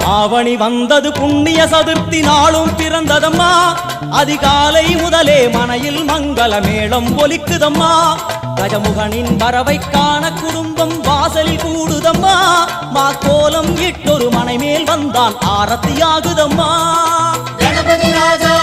ஆவணி வந்தது புண்ணிய சதுர்த்தி நாளும் பிறந்ததம்மா அதிகாலை முதலே மனையில் மங்கள மேளம் ஒலிக்குதம்மா கஜமுகனின் வரவை காண குடும்பம் வாசலில் கூடுதம்மா கோலம் இட்டொரு மனை மேல் வந்தான் ஆரத்தியாகுதம்மா கணபதி ராஜா